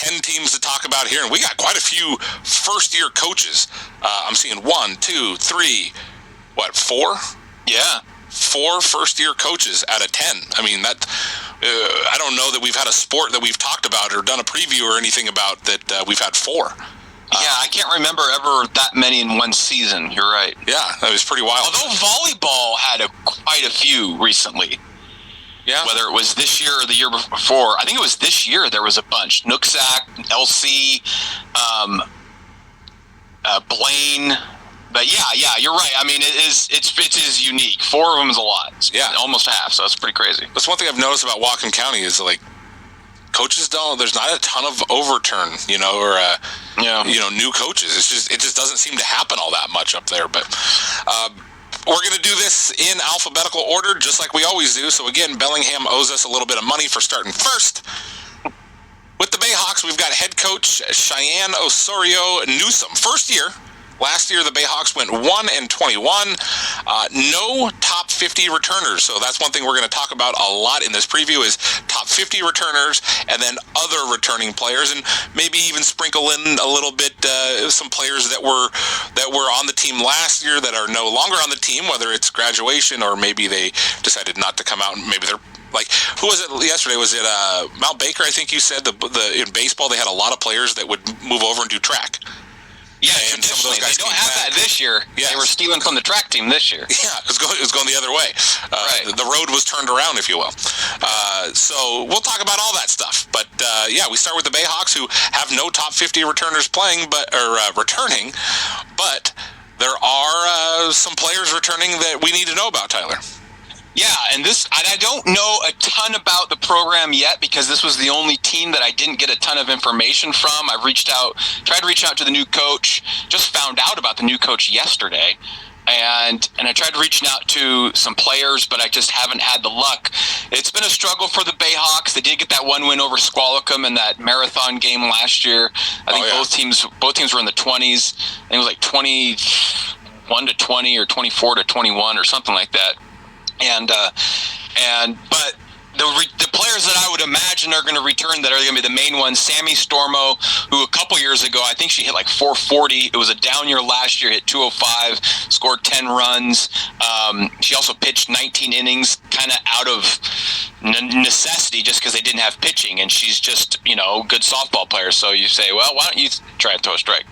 10 teams to talk about here, and we got quite a few first-year coaches. I'm seeing 1, 2, 3, 4? Yeah. 4 first-year coaches out of 10. I mean, that I don't know that we've had a sport that we've talked about or done a preview or anything about that we've had 4. Yeah, I can't remember ever that many in one season. You're right. Yeah, that was pretty wild. Although volleyball had quite a few recently. Yeah. Whether it was this year or the year before. I think it was this year there was a bunch. Nooksack, LC, Blaine. But yeah, you're right. I mean, it is unique. 4 of them is a lot. It's almost half, so it's pretty crazy. That's one thing I've noticed about Whatcom County is, like, coaches there's not a ton of overturn, or new coaches. It just doesn't seem to happen all that much up there. But we're going to do this in alphabetical order, just like we always do. So again, Bellingham owes us a little bit of money for starting first. With the Bayhawks, we've got head coach Cheyenne Osorio Newsom. First year. Last year, the Bayhawks went 1-21. No top 50 returners. So that's one thing we're going to talk about a lot in this preview is top 50 returners and then other returning players, and maybe even sprinkle in a little bit some players that were on the team last year that are no longer on the team, whether it's graduation or maybe they decided not to come out and maybe they're like, who was it yesterday? Was it Mount Baker? I think you said in baseball they had a lot of players that would move over and do track. Yeah, and some of those guys they don't have that this year. Yes. They were stealing from the track team this year. Yeah, it was going the other way. Right. The road was turned around, if you will. So we'll talk about all that stuff. But we start with the Bayhawks, who have no top 50 returners returning, but there are some players returning that we need to know about, Tyler. Yeah, and I don't know a ton about the program yet because this was the only team that I didn't get a ton of information from. I've tried to reach out to the new coach, just found out about the new coach yesterday, and I tried reaching out to some players, but I just haven't had the luck. It's been a struggle for the Bayhawks. They did get that one win over Squalicum in that marathon game last year. I think both teams were in the 20s. I think it was like 21-20 or 24-21 or something like that. But the players that I would imagine are going to return that are going to be the main ones, Sammy Stormo, who a couple years ago, I think she hit like 440. It was a down year last year, hit 205, scored 10 runs. She also pitched 19 innings, kind of out of necessity just because they didn't have pitching, and she's just, a good softball player. So you say, well, why don't you try and throw a strike?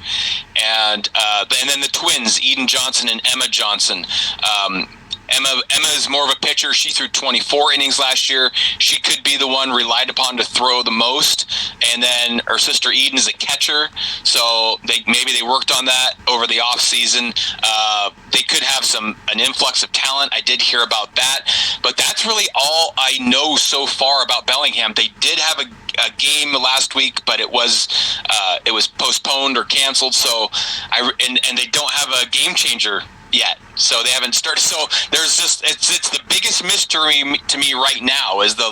And then the twins, Eden Johnson and Emma Johnson. Emma is more of a pitcher. She threw 24 innings last year. She could be the one relied upon to throw the most. And then her sister Eden is a catcher. So maybe they worked on that over the off season. They could have an influx of talent. I did hear about that. But that's really all I know so far about Bellingham. They did have a game last week, but it was postponed or canceled. So and they don't have a game changer yet, so they haven't started. So there's just it's the biggest mystery to me right now is the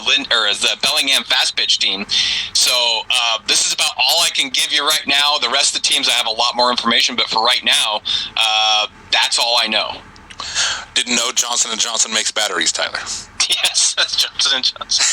Bellingham Fastpitch team. So this is about all I can give you right now. The rest of the teams I have a lot more information, but for right now, that's all I know. Didn't know Johnson & Johnson makes batteries, Tyler. Yes, that's Johnson & Johnson.